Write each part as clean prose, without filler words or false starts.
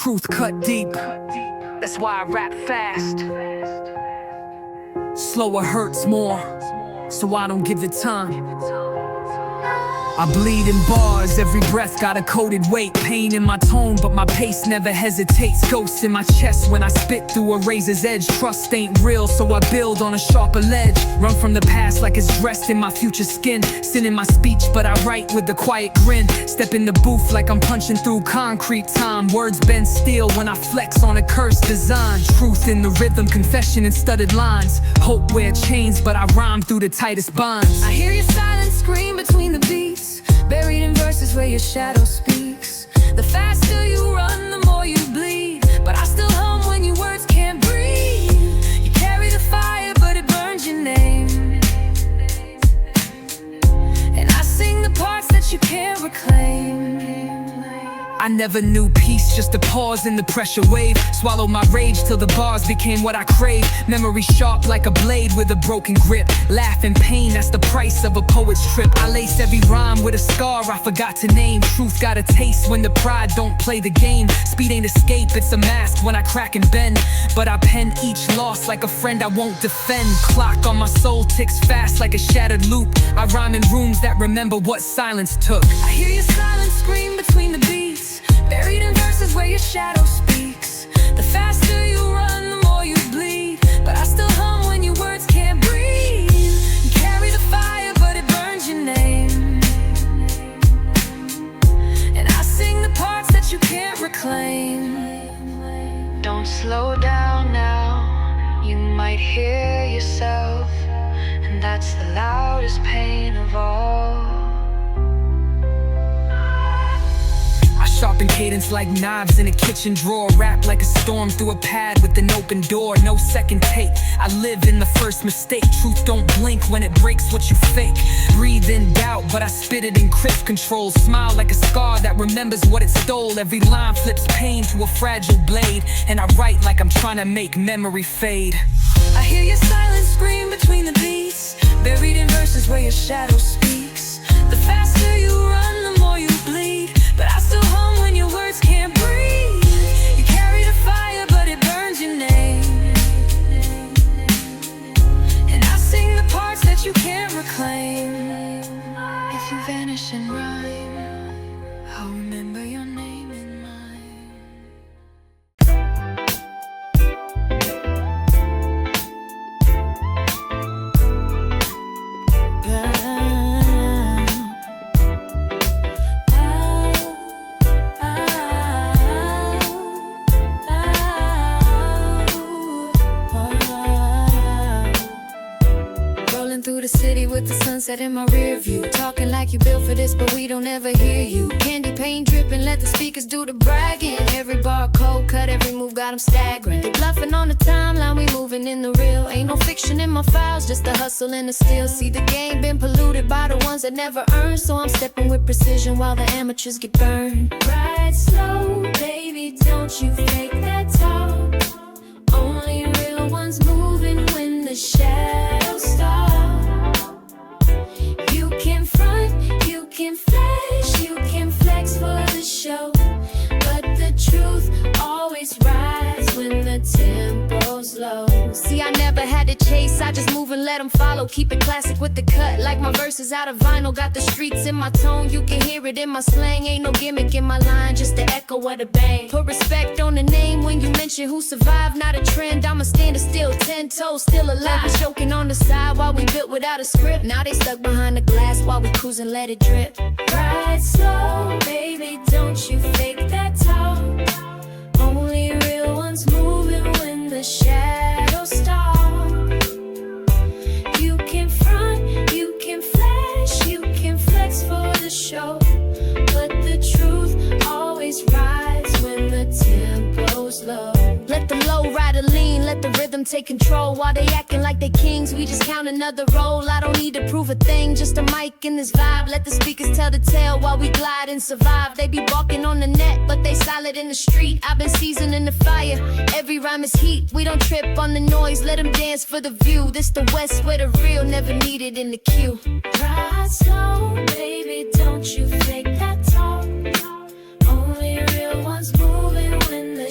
truth cut deep. That's why I rap fast. Slower hurts more, so I don't give it time. I bleed in bars, every breath got a coded weight. Pain in my tone, but my pace never hesitates. Ghosts in my chest when I spit through a razor's edge. Trust ain't real, so I build on a sharper ledge. Run from the past like it's dressed in my future skin. Sin in my speech, but I write with a quiet grin. Step in the booth like I'm punching through concrete time. Words bend steel when I flex on a cursed design. Truth in the rhythm, confession in studded lines. Hope wear chains, but I rhyme through the tightest bonds. I hear your silent scream between the beats, buried in verses where your shadow speaks. The faster you run, the more you bleed, but I still hum when your words can't breathe. You carry the fire, but it burns your name, and I sing the parts that you can't reclaim. I never knew peace, just a pause in the pressure wave. Swallowed my rage till the bars became what I crave. Memory sharp like a blade with a broken grip. Laugh and pain, that's the price of a poet's trip. I lace every rhyme with a scar I forgot to name. Truth got a taste when the pride don't play the game. Speed ain't escape, it's a mask when I crack and bend. But I pen each loss like a friend I won't defend. Clock on my soul ticks fast like a shattered loop. I rhyme in rooms that remember what silence took. I hear your silent scream between the beats, buried in verses where your shadow speaks. The faster you run, the more you bleed, but I still hum when your words can't breathe. You carry the fire, but it burns your name, and I sing the parts that you can't reclaim. Don't slow down now, you might hear yourself, and that's the loudest pain of all. Sharpen cadence like knives in a kitchen drawer. Rap like a storm through a pad with an open door. No second take, I live in the first mistake. Truth don't blink when it breaks what you fake. Breathe in doubt, but I spit it in crisp control. Smile like a scar that remembers what it stole. Every line flips pain to a fragile blade, and I write like I'm trying to make memory fade. I hear your silent scream between the beats, buried in verses where your shadow speaks. The faster you run, the more you bleed, but I still hum when your words can't breathe. You carry the fire, but it burns your name, and I sing the parts that you can't reclaim. If you vanish in rhyme, I'll remember your name in mine. Through the city with the sunset in my rear view, talking like you built for this, but we don't ever hear you. Candy paint dripping, let the speakers do the bragging. Every bar cold cut, every move got them staggering. They bluffing on the timeline, we moving in the real. Ain't no fiction in my files, just the hustle and the steal. See, the game been polluted by the ones that never earn, so I'm stepping with precision while the amateurs get burned. Ride slow, baby, don't you fake that talk. Only real ones moving when the shadows start. You can front, you can flash, you can flex for the show, but the truth always rides when the tempo's low. See, I never had to chase, I just move and let them follow. Keep it classic with the cut, like my verses out of vinyl. Got the streets in my tone, you can hear it in my slang. Ain't no gimmick in my line, just the echo of the bang. Put respect on the name when you mention who survived. Not a trend, I'ma stand still, 10 toes, still alive. Choking on the side while we built without a script. Now they stuck behind the glass while we cruise and let it drip. Ride slow, baby, don't you fake that talk. Only real ones moving when the shadows stop. You can front, you can flash, you can flex for the show, but the truth always rides when the tempo's low. Let the low rider lean, let the rhythm take control. While they acting like they kings, we just count another roll. I don't need to prove a thing, just a mic in this vibe. Let the speakers tell the tale while we glide and survive. They be walking on the net, but they solid in the street. I've been seasoning the fire, every rhyme is heat. We don't trip on the noise, let them dance for the view. This the West where the real never needed in the queue. Ride slow, baby, don't you fake that talk. Only real ones moving when the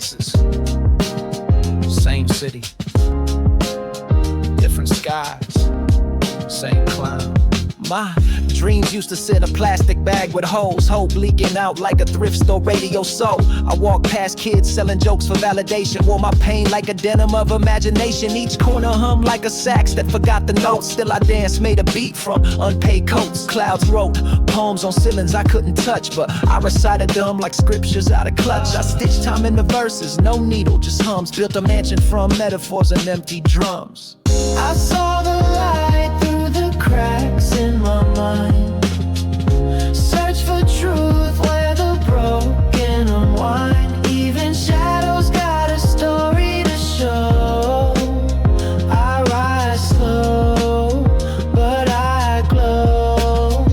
places, same city, different skies, same clown. My dreams used to sit a plastic bag with holes, hope leaking out like a thrift store radio. So I walked past kids selling jokes for validation, wore my pain like a denim of imagination. Each corner hummed like a sax that forgot the notes. Still I danced, made a beat from unpaid coats. Clouds wrote poems on ceilings I couldn't touch, but I recited them like scriptures out of clutch. I stitched time in the verses, no needle, just hums. Built a mansion from metaphors and empty drums. I saw the light through the cracks in my mind. Search for truth where the broken unwind. Even shadows got a story to show. I rise slow, but I glow.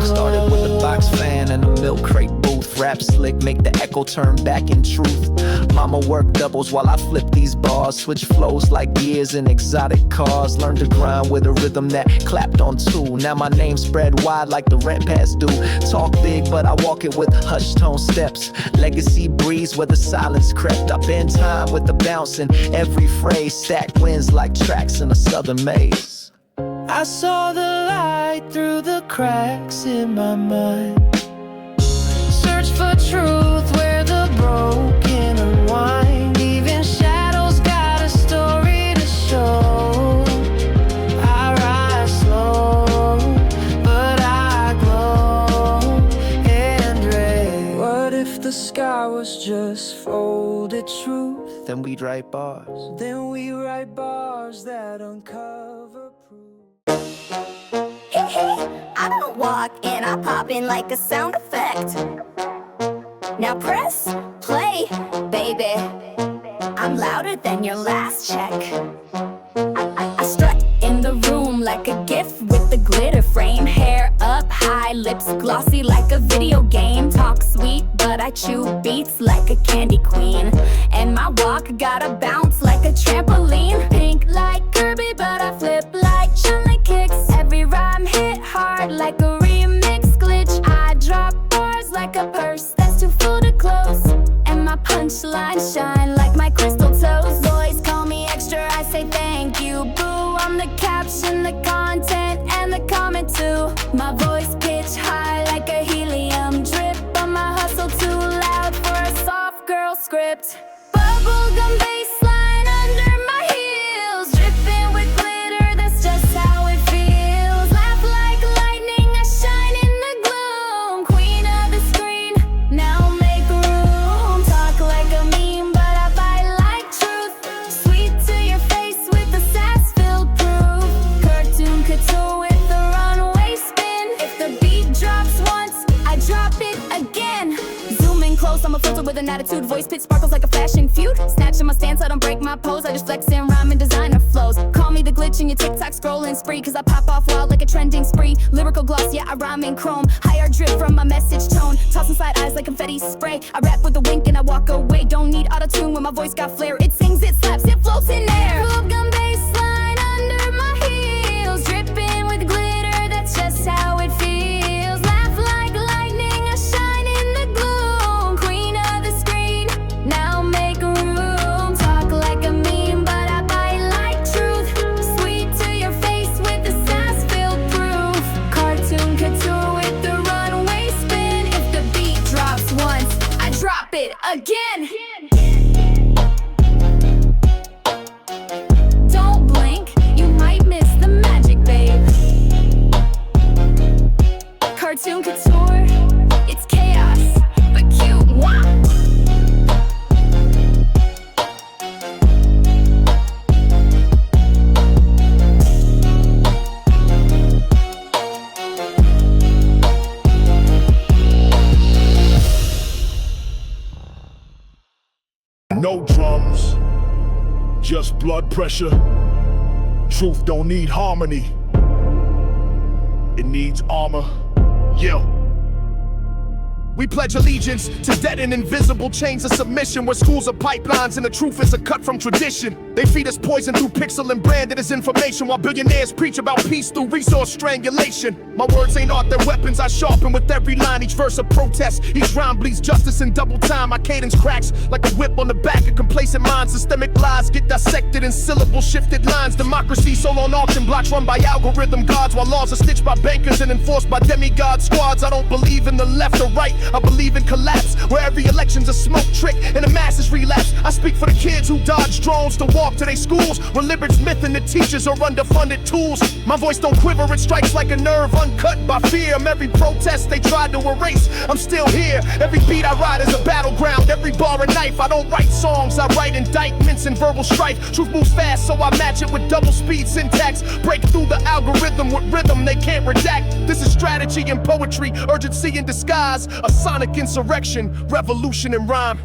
Started with a box fan and a milk crate booth. Rap slick, make the echo turn back in truth. Mama worked doubles while I flip these bars. Switch flows like gears in exotic cars. Learned to grind with a rhythm that clapped on two. Now my name spread wide like the rent pass do. Talk big but I walk it with hushed tone steps. Legacy breeze where the silence crept. I bend time with the bounce in every phrase. Stacked wins like tracks in a southern maze. I saw the light through the cracks in my mind. Search for truth where the broken unwind. Even shadows got a story to show. I rise slow, but I glow and ray. What if the sky was just folded truth? Then we'd write bars. Then we write bars that uncover proof. Hey, hey, I don't walk in, I pop in like a sound effect. Now press play, baby. I'm louder than your last check. I strut in the room like a gift with the glitter frame. Hair up high, lips glossy like a video game. Talk sweet, but I chew beats like a candy queen. And my walk gotta bounce like a trampoline. Pink like Kirby, but I flip like Chun-Li kicks. Every rhyme hit hard like a remix glitch. I drop bars like a purse that's too full to close. And my punchlines shine like my crystal toes. Boys call me extra, I say thank you, boo. I'm the caption, the content, and the comment too. My voice pitch high like a helium drip, but my hustle too loud for a soft girl script. Bubblegum bassline under my heels, dripping with glitter, that's just how it feels. Laugh like lightning, I shine in the gloom. Queen of the screen, now make room. Talk like a meme, but I bite like truth. Sweet to your face with the sass-filled proof. Cartoon couture with the runway spin. If the beat drops once, I drop it again. Zoom in close, I'm a filter with an attitude. Voice pitch sparkles like a fashion feud. Snatching my stance, I don't break my pose. I just flex and rhyme and designer flows. Call me the glitch in your TikTok scrolling spree, cause I pop off wild like a trending spree. Lyrical gloss, yeah, I rhyme in chrome. Higher drip from my message tone. Tossing side eyes like confetti spray. I rap with a wink and I walk away. Don't need auto-tune when my voice got flair. It sings, it slaps, it floats in air. Bubblegum bassline under my heels, dripping with glitter, that's just how it feels. Laugh like lightning, I shine in the gloom. Queen of the screen, now make room. Talk like a meme, but I bite like truth. Sweet to your face with the sass-filled proof. Cartoon couture with the runway spin. If the beat drops once, I drop it again. Don't blink, you might miss the magic, babe. Cartoon couture, it's chaos, but cute. No drums, just blood pressure. Truth don't need harmony, it needs armor. Yeah. We pledge allegiance to dead and invisible chains of submission, where schools are pipelines and the truth is a cut from tradition. They feed us poison through pixel and branded as information, while billionaires preach about peace through resource strangulation. My words ain't art, they're weapons I sharpen with every line, each verse a protest. Each rhyme bleeds justice in double time. My cadence cracks like a whip on the back of complacent minds. Systemic lies get dissected in syllable shifted lines. Democracy sold on auction blocks run by algorithm gods, while laws are stitched by bankers and enforced by demigod squads. I don't believe in the left or right, I believe in collapse, where every election's a smoke trick and the masses relapse. I speak for the kids who dodge drones to walk to their schools, where liberty's myth and the teachers are underfunded tools. My voice don't quiver, it strikes like a nerve uncut by fear. I'm every protest they tried to erase, I'm still here. Every beat I ride is a battleground, every bar a knife. I don't write songs, I write indictments and verbal strife. Truth moves fast, so I match it with double speed syntax. Break through the algorithm with rhythm they can't redact. This is strategy and poetry, urgency in disguise, a sonic insurrection, revolution in rhyme.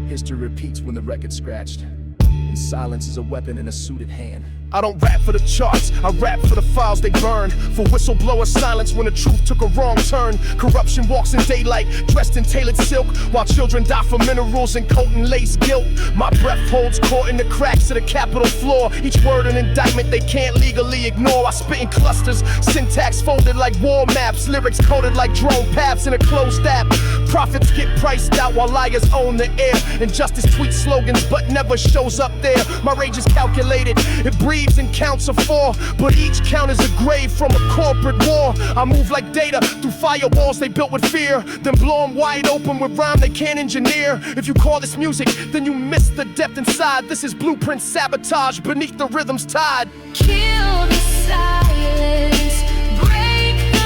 History repeats when the record's scratched, and silence is a weapon in a suited hand. I don't rap for the charts, I rap for the files they burn. For whistleblower silence when the truth took a wrong turn. Corruption walks in daylight, dressed in tailored silk, while children die for minerals and coat and lace guilt. My breath holds court in the cracks of the Capitol floor. Each word an indictment they can't legally ignore. I spit in clusters, syntax folded like war maps, lyrics coded like drone paths in a closed app. Prophets get priced out while liars own the air. Injustice tweets slogans but never shows up there. My rage is calculated, it breathes and counts of 4, but each count is a grave from a corporate war. I move like data through firewalls they built with fear, then blow them wide open with rhyme they can't engineer. If you call this music, then you miss the depth inside. This is blueprint sabotage beneath the rhythm's tide. Kill the silence, break the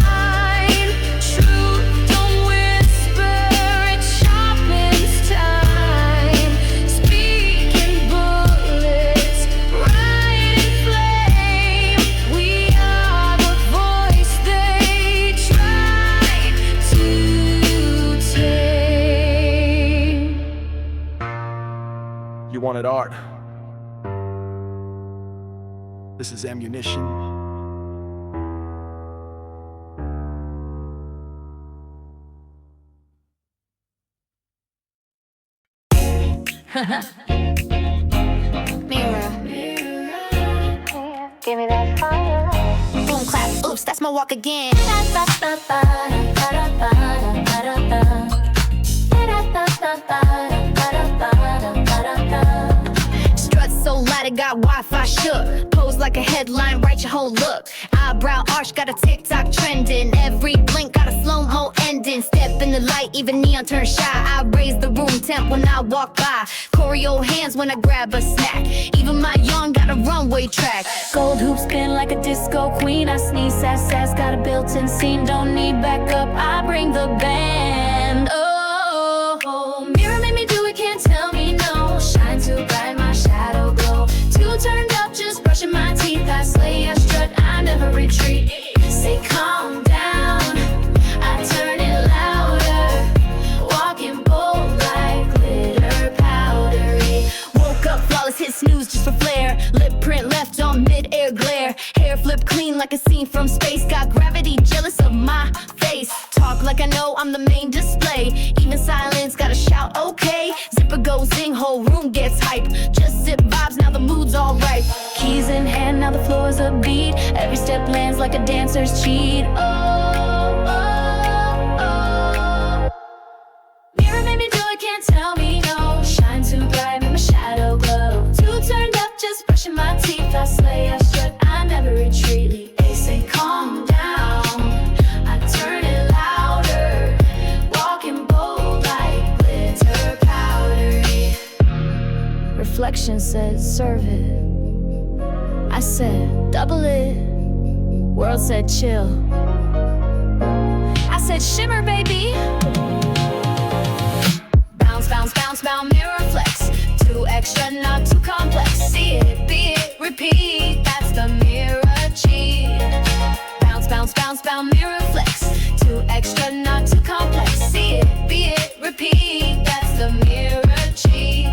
line. Truth don't whisper, it sharpens time. Speak in bullets, ride in flame. We are the voice they try to tame. You wanted art, this is ammunition. Mirror, give me that fire. Boom, clap, oops, that's my walk again. Strut so loud it got Wi-Fi shook. Pose like a headline, write your whole look. Eyebrow arch, got a TikTok trending. Every blink got a slow-mo ending. Step in the light, even neon turn shy. I raise the room temp when I walk by. Choreo hands when I grab a snack. Even my yawn got a runway track. Gold hoops spin like a disco queen. I sneeze, sass, got a built-in scene. Don't need backup, I bring the band. Oh, mirror made me do it, can't tell me no. Shine too bright, my shadow glow. Too turned up, just brushing my teeth. I slay, I strut, I never retreat. Say calm down, I turn it louder. Walking bold like glitter powdery. Woke up flawless, hit snooze just for flair. Lip print left on mid-air glare. Hair flip clean like a scene from space. Got gravity jealous of my face. Talk like I know I'm the main display. Even silence gotta shout okay. Zipper goes zing, whole room gets hype. Just sip vibes, now the mood's alright. Keys in hand, now the floor's a beat. Every step lands like a dancer's cheat. Oh. Mirror made me do it, can't tell me no. Shine too bright, make my shadow glow. Too turned up, just brushing my teeth. I slay, I strut, I never retreat. They say calm down, I turn it louder. Walking bold like glitter powdery. Reflection said serve it, I said double it. World said chill, I said shimmer baby. Bounce, bounce, bounce, bounce, mirror flex. Too extra, not too complex. See it, be it, repeat. That's the mirror cheat. Bounce, bounce, bounce, bounce, mirror flex. Too extra, not too complex. See it, be it, repeat. That's the mirror cheat.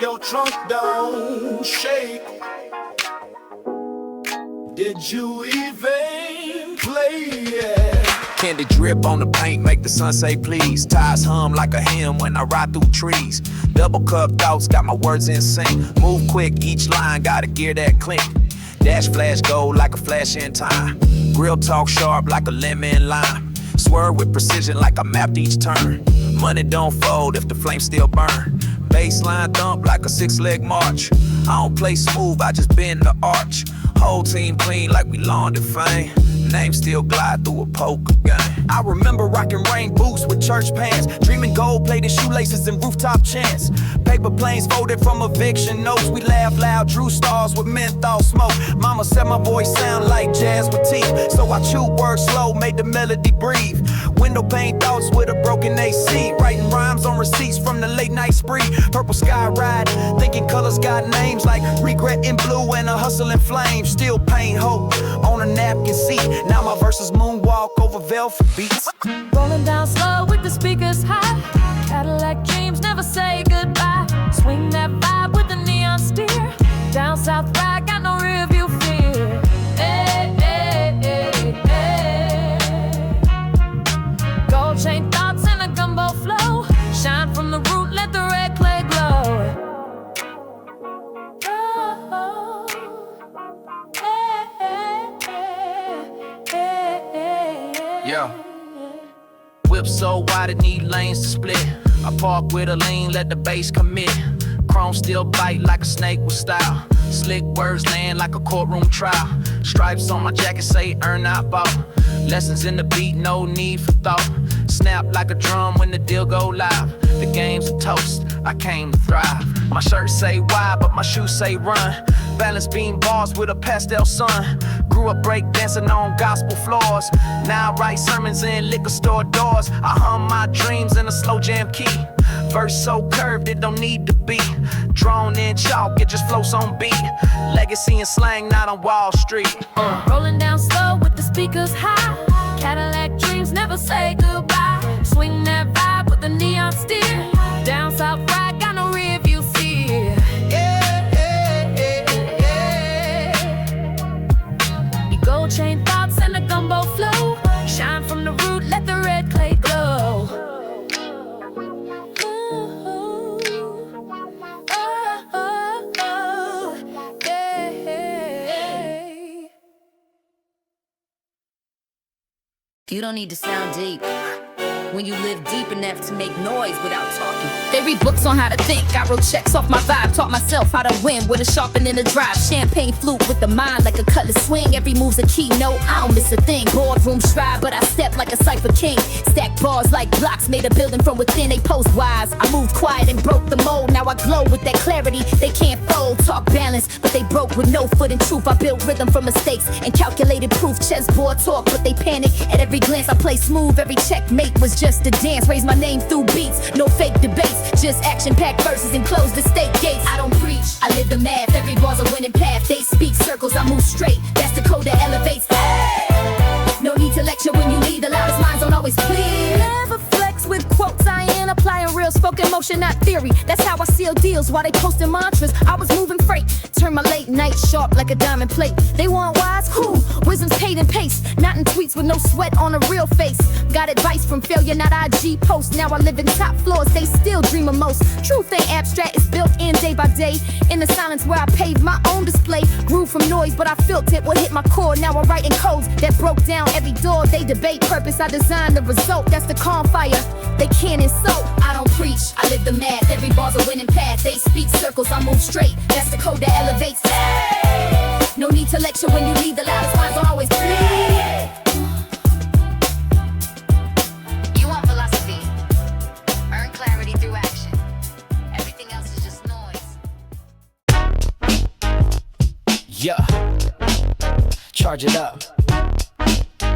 your trunk don't shake. Did you even play it? Candy drip on the paint, make the sun say please. Tires hum like a hymn when I ride through trees. Double cup thoughts, got my words in sync. Move quick, each line got a gear that clink. Dash flash gold like a flash in time. Grill talk sharp like a lemon lime. Swerve with precision like I mapped each turn. Money don't fold if the flame still burn. Baseline thump like a 6-leg march. I don't play smooth, I just bend the arch. Whole team clean like we laundered fame. Name still glide through a poker game. I remember rocking rain boots with church pants, dreaming gold-plated shoelaces and rooftop chants. Paper planes folded from eviction notes. We laugh loud, drew stars with menthol smoke. Mama said my voice sound like jazz with teeth, so I chewed words slow, made the melody breathe. Window pane thoughts with a broken AC, writing rhymes on receipts from the late night spree. Purple sky ride, thinking colors got names like regret in blue and a hustle in flames. Still pain hope on a napkin seat. Now my verses moonwalk over velvet beats. Rolling down slow with the speakers high. Cadillac dreams never say goodbye. Swing that vibe with the neon steer. Down south ride, got no rear view fear. Hey, hey, hey, hey. Gold chain thoughts in a gumbo flow. Shine from the root, let the red clay glow. Oh, hey, hey, hey, hey. Yeah. Whip so wide it need lanes to split. I park with a lean, let the bass commit. Chrome still bite like a snake with style. Slick words land like a courtroom trial. Stripes on my jacket say earn not bought. Lessons in the beat, no need for thought. Snap like a drum when the deal go live. The game's a toast, I came to thrive. My shirt say why, but my shoes say run. Balance beam bars with a pastel sun. Grew up break dancing on gospel floors. Now I write sermons in liquor store doors. I hum my dreams in a slow jam key. Verse so curved it don't need to be drawn in chalk, it just floats on beat. Legacy and slang not on Wall Street. Rolling down slow with the speakers high. Cadillac dreams never say goodbye. Swing that vibe with the neon steer. Down south ride, got no rear view fear. Yeah, yeah, yeah, yeah. You gold chain thoughts and a gumbo flow. Shine from the root, let the red clay glow. Ooh, oh, oh, oh, yeah. You don't need to sound deep when you live deep enough to make noise without talking. They read books on how to think. I wrote checks off my vibe. Taught myself how to win with a sharpen in the drive. Champagne flute with the mind like a cutlass swing. Every move's a keynote, I don't miss a thing. Boardroom stride, but I step like a cipher king. Stack bars like blocks, made a building from within. They pose wise. I moved quiet and broke the mold. Now I glow with that clarity. They can't fold. Talk balance, but they broke with no foot in truth. I built rhythm from mistakes and calculated proof. Chessboard talk, but they panic at every glance. I play smooth. Every checkmate was just a dance. Raise my name through beats, no fake debates. Just action-packed verses and close the state gates. I don't preach, I live the math. Every bar's a winning path. They speak circles, I move straight. That's the code that elevates. Hey! No need to lecture when you lead. The loudest minds don't always clear. Never flex with quotes. I ain't applying real spoken motion, not theory. That's how I seal deals while they posting mantras. I was moving freight. Turn my late night sharp like a diamond plate. They want wise? Who? Wisdom's paid and paste. Not in tweets with no sweat on a real face. Got advice from failure, not IG posts. Now I live in top floors, they still dream of most. Truth ain't abstract, it's built in day by day. In the silence where I paved my own display. Grew from noise, but I felt it what hit my core. Now I'm writing codes that broke down every door. They debate purpose, I designed the result. That's the calm fire, they can't insult. I don't preach, I live the math. Every bar's a winning path. They speak circles, I move straight. That's the code that elevates. Hey! No need to lecture when you lead. The loudest minds are always clear. You want philosophy? Earn clarity through action. Everything else is just noise. Yeah. Charge it up.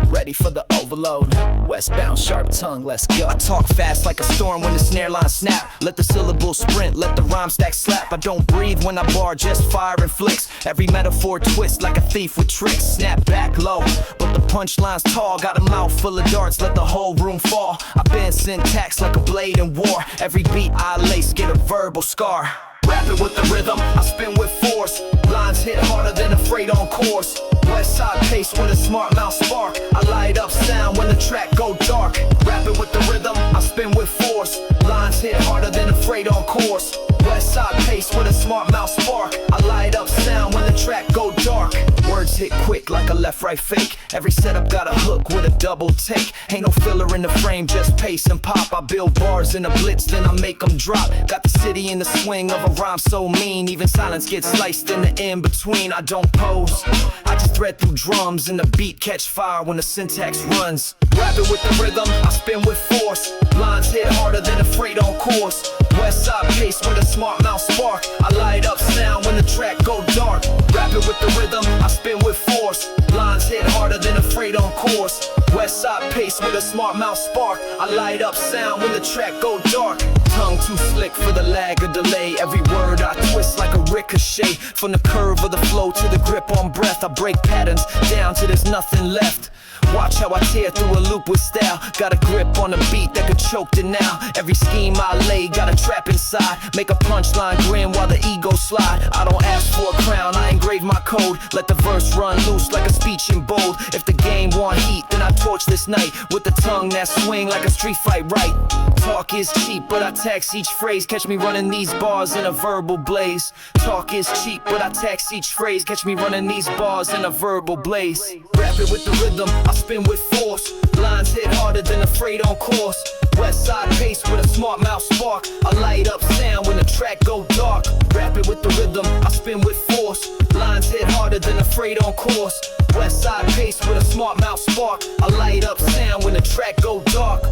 Ready for the overload. Westbound, sharp tongue, let's go. I talk fast like a storm when the snare line snap. Let the syllables sprint, let the rhyme stack slap. I don't breathe when I bar, just fire and flicks. Every metaphor twist like a thief with tricks. Snap back low, but the punchline's tall. Got a mouth full of darts, let the whole room fall. I bend syntax like a blade in war. Every beat I lace, get a verbal scar. Rapping with the rhythm, I spin with force. Lines hit harder than a freight on course. West side pace with a smart mouth spark. I light up sound when the track go dark. Rapping with the rhythm, I spin with force. Lines hit harder than a freight on course. West side pace with a smart mouth spark. I light up sound when the track go dark. Words hit quick like a left-right fake. Every setup got a hook with a double take. Ain't no filler in the frame, just pace and pop. I build bars in a blitz, then I make them drop. Got the city in the swing of a rhyme so mean. Even silence gets sliced in the in-between. I don't pose, I just thread through drums and the beat catch fire when the syntax runs. Rapping with the rhythm, I spin with force. Lines hit harder than a freight on course. West side pace with a smart mouth spark. I light up sound when the track go dark. Rapping with the rhythm, I spin with force. Lines hit harder than a freight on course. West side pace with a smart mouth spark. I light up sound when the track go dark. Tongue too slick for the lag or delay. Every word I twist like a ricochet. From the curve of the flow to the grip on breath, I break patterns down till there's nothing left. Watch how I tear through a loop with style. Got a grip on the beat that could choke it now. Every scheme I lay got a trap inside. Make a punchline grin while the ego slide. I don't ask for a crown, I engrave my code. Let the verse run loose like a speech in bold. If the game want heat, then I torch this night. With the tongue that swing like a street fight right. Talk is cheap, but I tax each phrase. Catch me running these bars in a verbal blaze. Talk is cheap, but I tax each phrase. Catch me running these bars in a verbal blaze. Rapping with the rhythm, I spin with force. Lines hit harder than a freight on course. West side pace with a smart mouth spark. I light up sound when the track go dark. Rapping with the rhythm, I spin with force. Lines hit harder than a freight on course. West side pace with a smart mouth spark. I light up sound when the track go dark.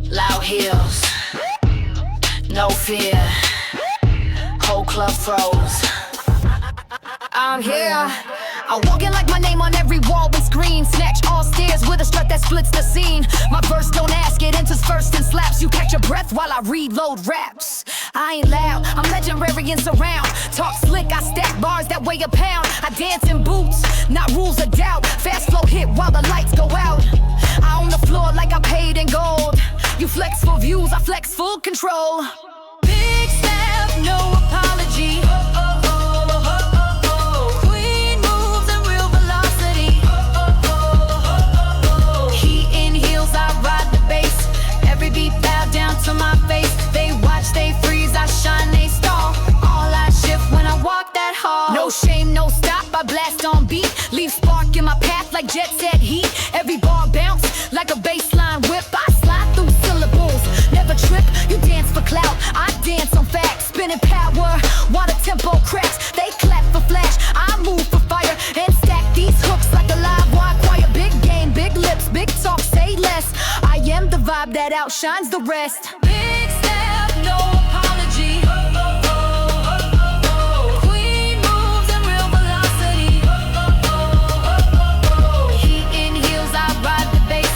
Loud heels, no fear. Whole club froze. I'm here. I walk in like my name on every wall and screen. Snatch all stairs with a strut that splits the scene. My verse, don't ask, it enters first and slaps. You catch your breath while I reload raps. I ain't loud, I'm legendary in surround. Talk slick, I stack bars that weigh a pound. I dance in boots, not rules of doubt. Fast flow hit while the lights go out. I own the floor like I paid in gold. You flex for views, I flex full control. Big step, no apology. To my face, they watch, they freeze, I shine, they stall. All I shift when I walk that hall. No shame, no stop, I blast on beat. Leave spark in my path like jet set heat. Every bar bounce like a baseline whip. I slide through syllables, never trip. You dance for clout, I dance on facts. Spinning power, while the tempo cracks. They clap for flash, I move for fire. And stack these hooks like a live wire choir. Big game, big lips, big talk, say less. I am the vibe that outshines the rest. Big step, no apology. Queen moves in real velocity. Heat in heels, I ride the bass.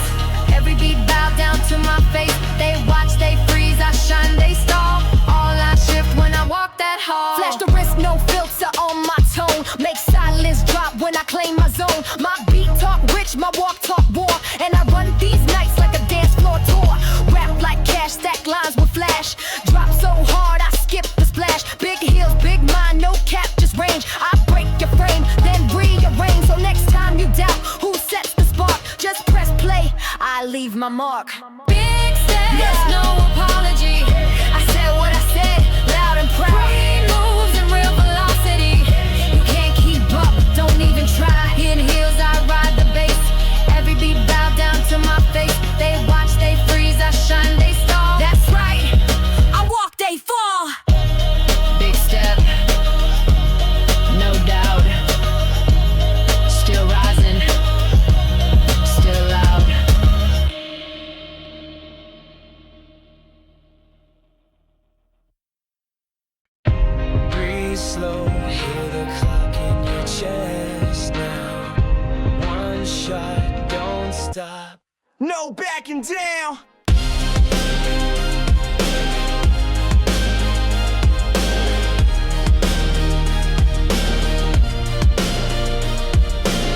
Every beat bow down to my face. They watch, they freeze, I shine, they stall. All I shift when I walk that hall. Flash the wrist, no filter on my tone. Make silence drop when I claim my zone. My beat talk rich, my walk talk war. And I run these nights like a dance floor tour. Rap like cash, stack lines with flash. Drop so hard, I skip the splash. Big heels, big mind, no cap, just range. I break your frame, then rearrange. So next time you doubt who sets the spark, just press play, I leave my mark. Big step, there's no apology. I said what I said, loud and proud. Queen moves in real velocity. You can't keep up, don't even try. In heels, I ride the bass. Every beat bow down to my face. They watch, they freeze, I shine, they stall. That's right, I walk, they fall. Big step, no doubt. Still rising, still loud. Breathe slow, hear the clock in your chest now. One shot, don't stop. No backing down.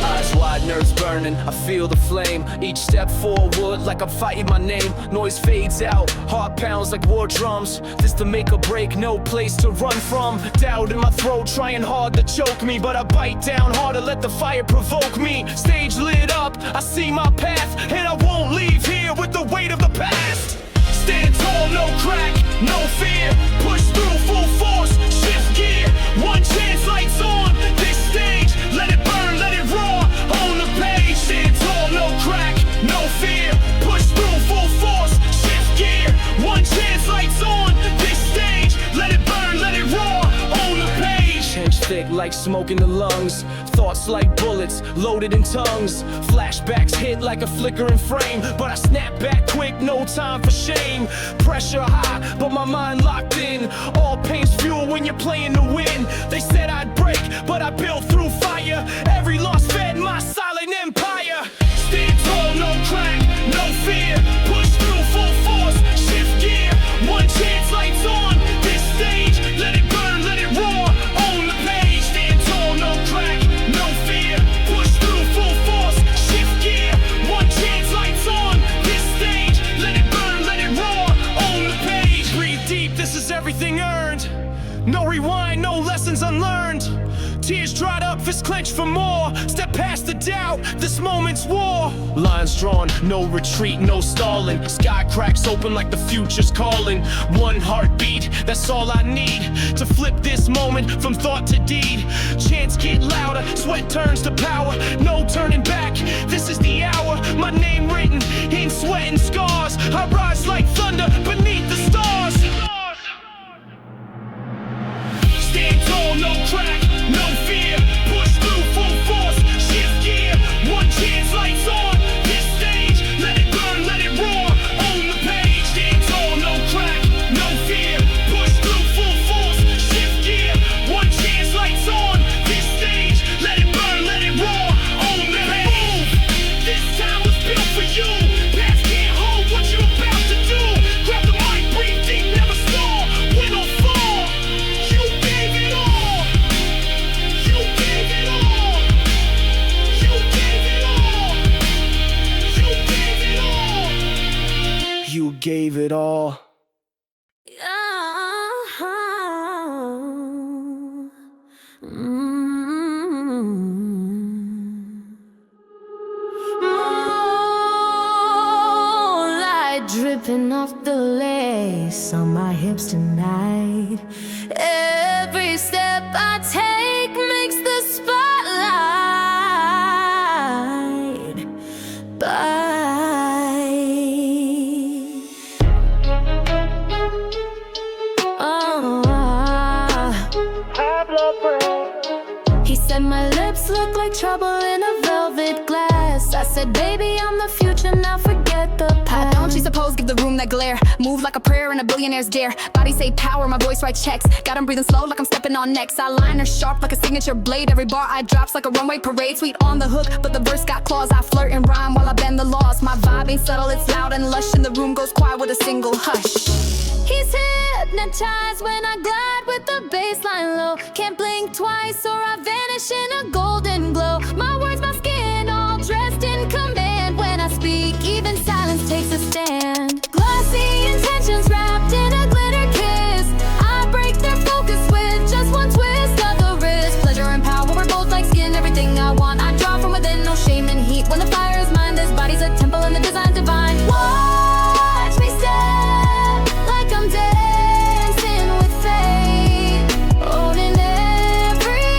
Eyes wide, nerves burn. burning, I feel the flame. Each step forward like I'm fighting my name. Noise fades out, heart pounds like war drums. This to make or break, no place to run from. Doubt in my throat, trying hard to choke me, but I bite down hard to let the fire provoke me. Stage lit up, I see my path, and I won't leave here with the weight of the past. Stand tall, no crack, no fear. Push through full force, shift gear. One chance, lights on this stage. Let it burn, let it roar on the page. Stand tall, no crack, no fear. Push through full force, shift gear. One chance, lights on this stage. Let it burn, let it roar on the page. Hench thick like smoke in the lungs. Thoughts like bullets loaded in tongues. Flashbacks hit like a flickering frame, but I snap back quick, no time for shame. Pressure high, but my mind locked in. All pain's fuel when you're playing to win. They said I'd break, but I built through fire. Every loss fed my silent empire. Stand tall, no crack, no fear. Push through full force, shift gear. One chance, lights on this stage. Let it burn, let it roar on the page. Stand tall, no crack, no fear. Push through full force, shift gear. One chance, lights on this stage. Let it burn, let it roar on the page. Breathe deep, this is everything earned. No rewind, no lessons unlearned. Tears dried up, fists clenched for more. Step past the doubt, this moment's war. Lines drawn, no retreat, no stalling. Sky cracks open like the future's calling. One heartbeat, that's all I need to flip this moment from thought to deed. Chants get louder, sweat turns to power. No turning back, this is the hour. My name written in sweat and scars. I rise like thunder beneath the stars. Stand tall, no crack, no fear. Push through full force, shift gear. One chance, lights on this stage. Let it burn, let it roar on the page. Stand tall, no crack, no fear. Push through full force, shift gear. One chance, lights on this stage. Let it burn, let it roar on the page. This time was built for you. Past can't hold what you're about to do. Grab the mic, breathe deep, never stall. Win or fall, you gave it all. You gave it all. You gave it all. You gave it all. You gave it all. Moonlight dripping off the lace on my hips tonight. Every step I take makes the spotlight bite. He said my lips look like trouble in a velvet glass. I said, baby, I'm the future, now forget the past. Don't you suppose, give the room that glare. Move like a prayer and a billionaire's dare. Body say power, my voice write checks. Got him breathing slow like I'm stepping on necks. Eyeliner sharp like a signature blade. Every bar I drops like a runway parade. Sweet on the hook, but the verse got claws. I flirt and rhyme while I bend the laws. My vibe ain't subtle, it's loud and lush. And the room goes quiet with a single hush. He's hypnotized when I glide with the baseline low. Can't blink twice or I vanish in a golden glow. My words, my skin, all dressed in command. When I speak, even silence takes a stand. Glossy intentions wrapped in a glitter kiss. I break their focus with just one twist of the wrist. Pleasure and power, we're both like skin. Everything I want, I draw from within. No shame and heat when the fire is mine. This body's a temple and the design divine. Watch me step like I'm dancing with fate, owning every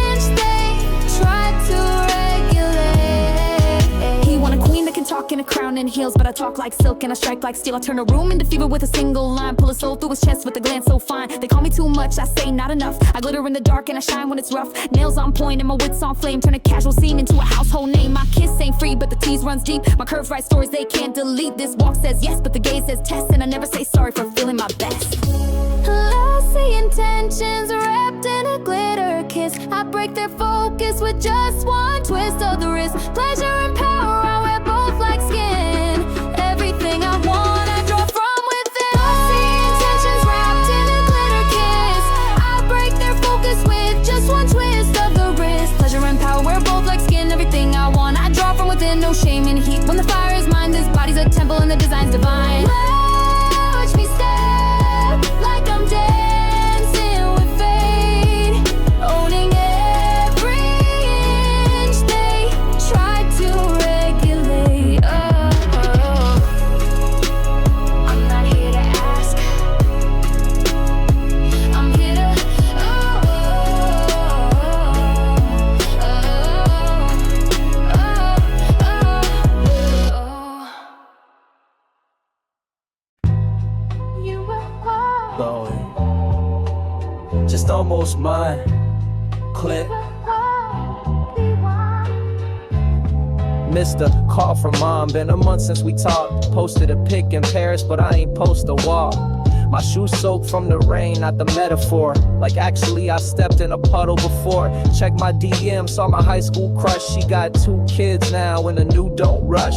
inch they try to regulate. He want a queen that can talk in a crown and heels, but I talk like silk and I strike like steel. I turn a room into fever with a single line. Pull a soul through his chest with a glance so fine. They call me too much, I say not enough. I glitter in the dark and I shine when it's rough. Nails on point and my wits on flame. Turn a casual scene into a household name. My kiss ain't free, but the tease runs deep. My curves write stories they can't delete. This walk says yes, but the gaze says test. And I never say sorry for feeling my best. Glossy intentions wrapped in a glitter kiss. I break their focus with just one twist of the wrist. Pleasure and power, I wear both like skin. Everything I want, I draw from within. Glossy intentions wrapped in a glitter kiss. I break their focus with just one twist of the wrist. Pleasure and power, we're both like skin. Everything I want, just almost mine. Click. Missed a call from mom, been a month since we talked. Posted a pic in Paris, but I ain't post a walk. My shoes soaked from the rain, not the metaphor. Like actually I stepped in a puddle before. Check my DM, saw my high school crush. She got 2 kids now and a new Don't Rush.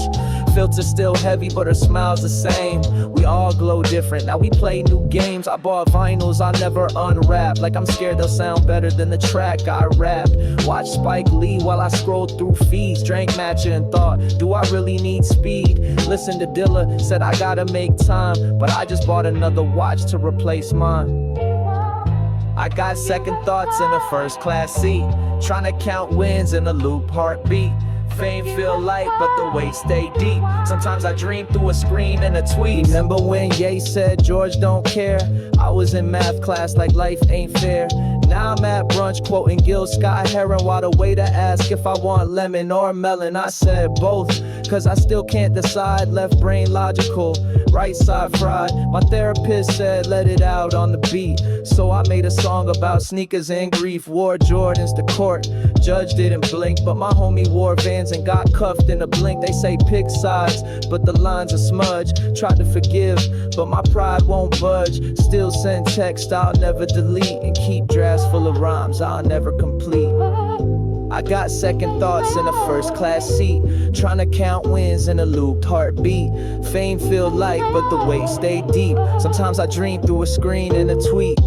Filter still heavy, but her smile's the same. We all glow different, now we play new games. I bought vinyls, I never unwrap. Like I'm scared they'll sound better than the track I rapped. Watch Spike Lee while I scrolled through feeds. Drank matcha and thought, do I really need speed? Listen to Dilla, said I gotta make time. But I just bought another watch to replace mine. I got second thoughts in a first class seat, trying to count wins in a loop heartbeat. Fame feel light, but the weight stay deep. Sometimes I dream through a screen and a tweet. Remember when Ye said George don't care? I was in math class like life ain't fair. Now I'm at brunch quoting 𝙂𝙍𝙊𝙊𝙑𝙀 while the waiter asked if I want lemon or melon. I said both, cause I still can't decide. Left brain logical, right side fried. My therapist said let it out on the beat. So I made a song about sneakers and grief. Wore Jordans to court, judge didn't blink. But my homie wore Vans and got cuffed in a blink. They say pick sides, but the line's a smudge. Tried to forgive, but my pride won't budge. Still send text I'll never delete, and keep drafts full of rhymes I'll never complete. I got second thoughts in a first class seat, trying to count wins in a looped heartbeat. Fame feel light, but the weight stay deep. Sometimes I dream through a screen and a tweet.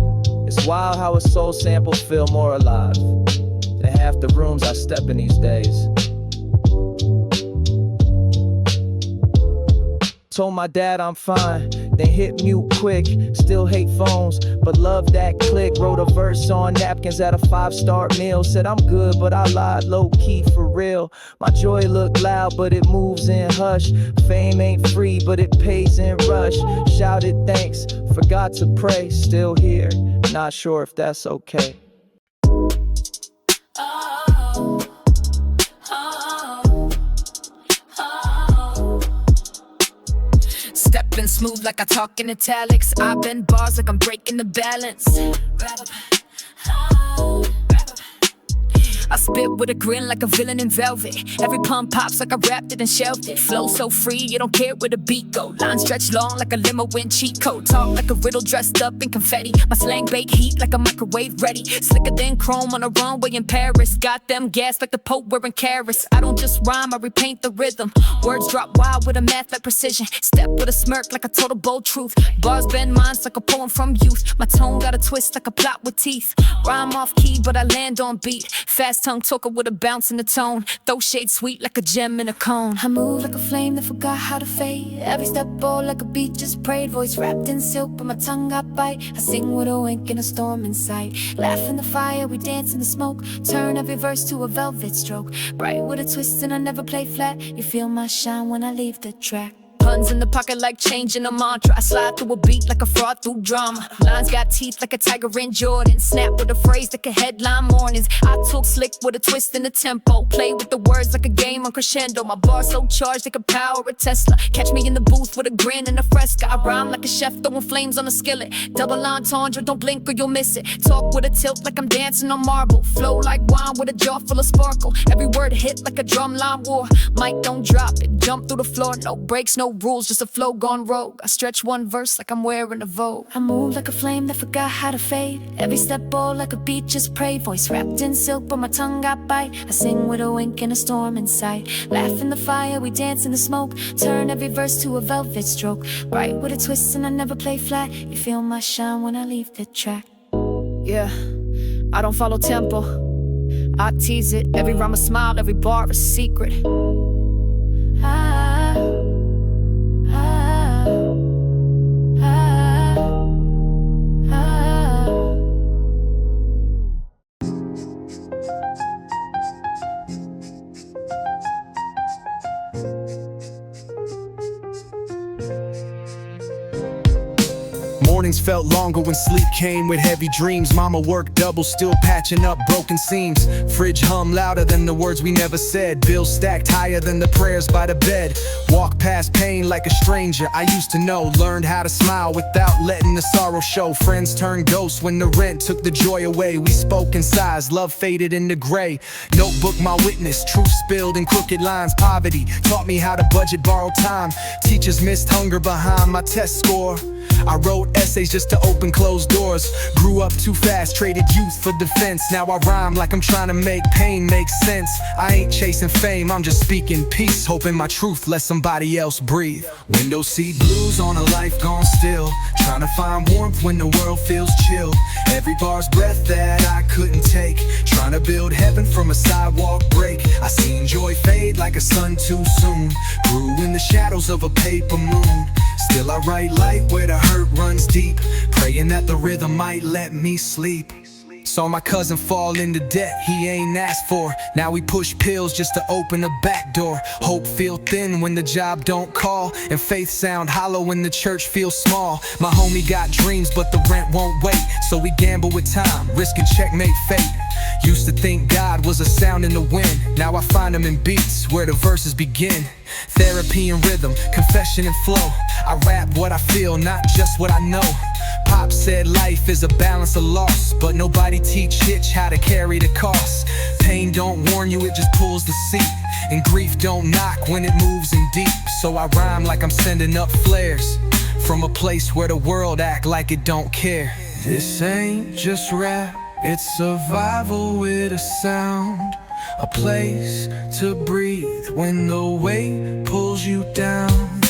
It's wild how a soul sample feel more alive than half the rooms I step in these days. Told my dad I'm fine, then hit mute quick. Still hate phones, but love that click. Wrote a verse on napkins at a 5-star meal. Said I'm good, but I lied low-key for real. My joy look loud, but it moves in hush. Fame ain't free, but it pays in rush. Shouted thanks, forgot to pray. Still here, not sure if that's okay. Stepping smooth like I talk in italics. I bend bars like I'm breaking the balance. I spit with a grin like a villain in velvet. Every pump pops like I wrapped it and shelved it. Flow so free, you don't care where the beat go. Lines stretch long like a limo in cheat code. Talk like a riddle dressed up in confetti. My slang bake heat like a microwave ready. Slicker than chrome on a runway in Paris. Got them gas like the Pope wearing carrots. I don't just rhyme, I repaint the rhythm. Words drop wild with a math like precision. Step with a smirk like a total bold truth. Bars bend minds like a poem from youth. My tone got a twist like a plot with teeth. Rhyme off key but I land on beat. Fast tongue talker with a bounce in the tone. Throw shade sweet like a gem in a cone. I move like a flame that forgot how to fade. Every step bold like a beat just prayed. Voice wrapped in silk but my tongue got bite. I sing with a wink and a storm in sight. Laugh in the fire, we dance in the smoke. Turn every verse to a velvet stroke. Bright with a twist and I never play flat. You feel my shine when I leave the track. Puns in the pocket like changing a mantra. I slide through a beat like a fraud through drama. Lines got teeth like a tiger in Jordan. Snap with a phrase that can headline mornings. I talk slick with a twist in the tempo. Play with the words like a game on crescendo. My bars so charged they can power a Tesla. Catch me in the booth with a grin and a fresca. I rhyme like a chef throwing flames on a skillet. Double entendre, don't blink or you'll miss it. Talk with a tilt like I'm dancing on marble. Flow like wine with a jaw full of sparkle. Every word hit like a drumline war. Mic don't drop it, jump through the floor. No breaks, no rules, just a flow gone rogue. I stretch one verse like I'm wearing a Vogue. I move like a flame that forgot how to fade. Every step bold like a beat just prayed. Voice wrapped in silk but my tongue got bite. I sing with a wink and a storm in sight. Laugh in the fire, we dance in the smoke. Turn every verse to a velvet stroke. Bright with a twist and I never play flat. You feel my shine when I leave the track. Yeah, I don't follow tempo, I tease it. Every rhyme a smile, every bar a secret. Mornings felt longer when sleep came with heavy dreams. Mama worked double, still patching up broken seams. Fridge hum louder than the words we never said. Bills stacked higher than the prayers by the bed. Walk past pain like a stranger I used to know. Learned how to smile without letting the sorrow show. Friends turned ghosts when the rent took the joy away. We spoke in sighs, love faded into gray. Notebook my witness, truth spilled in crooked lines. Poverty taught me how to budget, borrow time. Teachers missed hunger behind my test score. I wrote essays just to open closed doors. Grew up too fast, traded youth for defense. Now I rhyme like I'm trying to make pain make sense. I ain't chasing fame, I'm just speaking peace, hoping my truth lets somebody else breathe. Window seat blues on a life gone still. Trying to find warmth when the world feels chill. Every bar's breath that I couldn't take. Trying to build heaven from a sidewalk break. I seen joy fade like a sun too soon. Grew in the shadows of a paper moon. Still I write light where the hurt runs deep, praying that the rhythm might let me sleep. Saw my cousin fall into debt he ain't asked for. Now we push pills just to open a back door. Hope feel thin when the job don't call, and faith sound hollow when the church feels small. My homie got dreams but the rent won't wait, so we gamble with time, risking checkmate fate. Used to think God was a sound in the wind. Now I find him in beats where the verses begin. Therapy and rhythm, confession and flow. I rap what I feel, not just what I know. Pop said life is a balance of loss, but nobody teach Hitch how to carry the cost. Pain don't warn you, it just pulls the seat. And grief don't knock when it moves in deep. So I rhyme like I'm sending up flares from a place where the world act like it don't care. This ain't just rap, it's survival with a sound. A place to breathe when the weight pulls you down.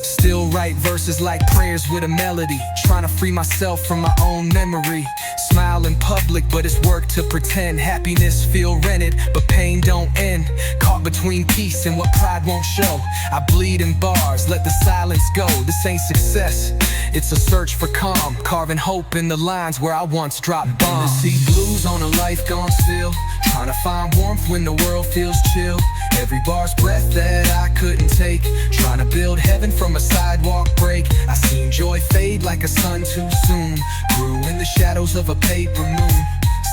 Still write verses like prayers with a melody. Trying to free myself from my own memory. Smile in public, but it's work to pretend. Happiness feel rented, but pain don't end. Caught between peace and what pride won't show. I bleed in bars, let the silence go. This ain't success, it's a search for calm. Carving hope in the lines where I once dropped bombs. See blues on a life gone still. Trying to find warmth when the world feels chill. Every bar's breath that I couldn't take. Trying to build heaven from a sidewalk break. I seen joy fade like a sun too soon. Grew in the shadows of a paper moon.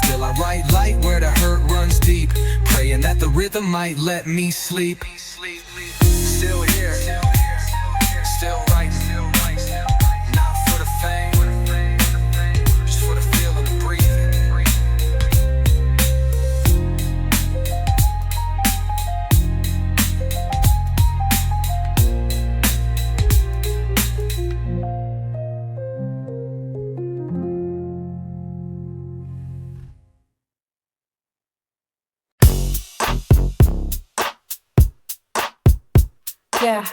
Still I write light where the hurt runs deep, praying that the rhythm might let me sleep. Still here, still right, not for the fame, just for the feel of the breathing. Yeah.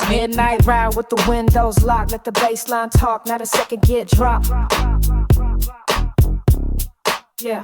Midnight ride with the windows locked. Let the bass line talk, not a second get dropped. Yeah.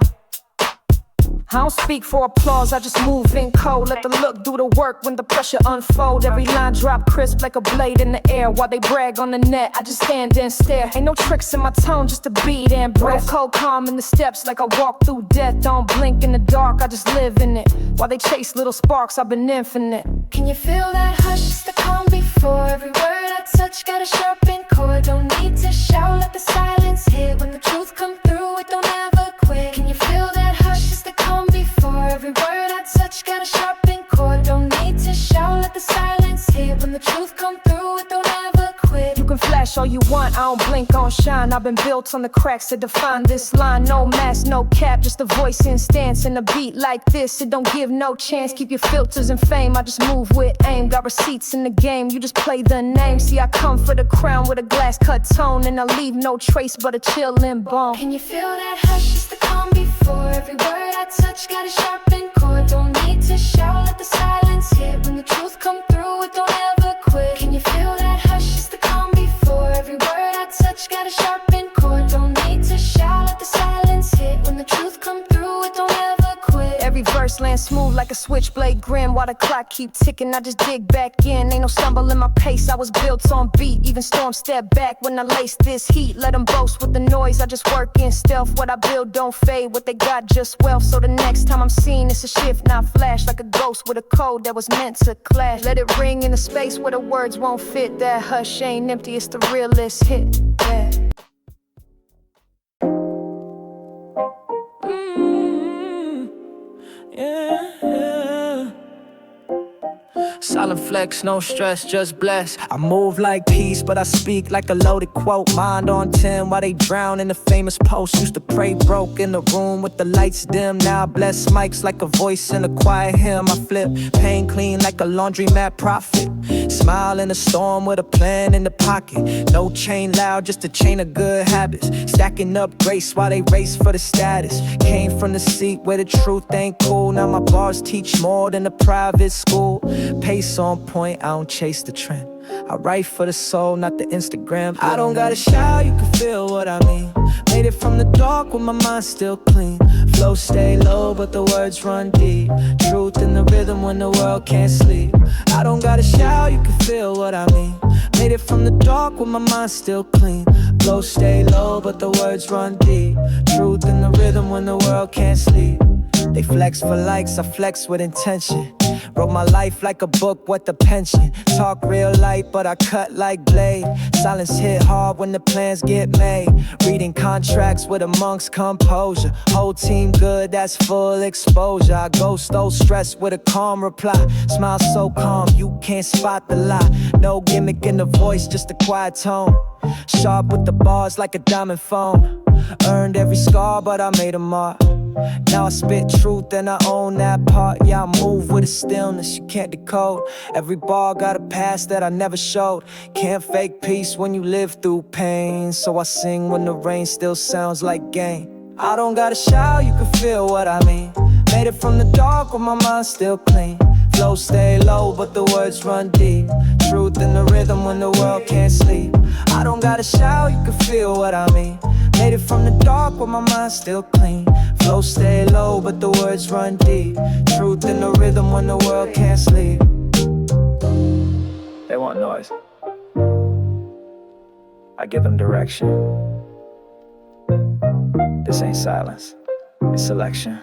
I don't speak for applause, I just move in cold. Let the look do the work when the pressure unfold. Every line drop crisp like a blade in the air. While they brag on the net, I just stand there and stare. Ain't no tricks in my tone, just a beat and breath. Cold calm in the steps like I walk through death. Don't blink in the dark, I just live in it. While they chase little sparks, I've been infinite. Can you feel that hush? It's the calm before every word I touch got a sharpened chord. Don't need to shout, let the silence hit. When the truth come through, it don't ever quit. Can you feel that hush? It's the calm before every word I touch got a sharpened chord. Don't need to shout, let the silence hit. When the truth come through, it don't ever quit. You can flash all you want, I don't blink, I don't shine. I've been built on the cracks to define this line. No mask, no cap, just a voice in stance. And a beat like this, it don't give no chance. Keep your filters and fame, I just move with aim. Got receipts in the game, you just play the name. See, I come for the crown with a glass cut tone, and I leave no trace but a chillin' bone. Can you feel that hush? It's the calm before every word I touch got a sharpened chord. Don't need to shout, let the silence hit. When the truth come through, it don't ever quit. Can you feel that hush? It's the calm before every word I touch got a sharpened chord. Don't need to shout, let the silence hit. When the truth come through, it don't ever quit. Every verse lands smooth like a switchblade grin while the clock keep ticking. I just dig back in, ain't no stumble in my pace. I was built on beat, even storm step back when I lace this heat. Let them boast with the noise, I just work in stealth. What I build don't fade, what they got just wealth. So the next time I'm seen, it's a shift, not flash. Like a ghost with a code that was meant to clash. Let it ring in a space where the words won't fit. That hush ain't empty, it's the realest hit. Yeah. Silent flex, no stress, just bless. I move like peace, but I speak like a loaded quote. Mind on 10 while they drown in the famous post. Used to pray broke in the room with the lights dim. Now I bless mics like a voice in a quiet hymn. I flip pain clean like a laundromat prophet. Smile in a storm with a plan in the pocket. No chain loud, just a chain of good habits. Stacking up grace while they race for the status. Came from the seat where the truth ain't cool. Now my bars teach more than a private school. Pace on point, I don't chase the trend. I write for the soul, not the Instagram. I don't gotta shout, you can feel what I mean. Made it from the dark with my mind still clean. Flow stay low, but the words run deep. Truth in the rhythm when the world can't sleep. I don't gotta shout, you can feel what I mean. Made it from the dark with my mind still clean. Flow stay low, but the words run deep. Truth in the rhythm when the world can't sleep. They flex for likes, I flex with intention. Wrote my life like a book, what the pension. Talk real light, but I cut like blade. Silence hit hard when the plans get made. Reading contracts with amongst composure. Whole team good, that's full exposure. I ghost those stress with a calm reply. Smile so calm, you can't spot the lie. No gimmick in the voice, just a quiet tone. Sharp with the bars like a diamond phone. Earned every scar, but I made a mark. Now I spit truth and I own that part. Yeah, I move with a stillness you can't decode. Every bar got a past that I never showed. Can't fake peace when you live through pain. So I sing when the rain still sounds like gain. I don't gotta shout, you can feel what I mean. Made it from the dark with my mind still clean. Flow stay low, but the words run deep. Truth in the rhythm when the world can't sleep. I don't gotta shout, you can feel what I mean. Made it from the dark with my mind still clean. Flow stay low, but the words run deep. Truth in the rhythm when the world can't sleep. They want noise, I give them direction. This ain't silence, it's selection.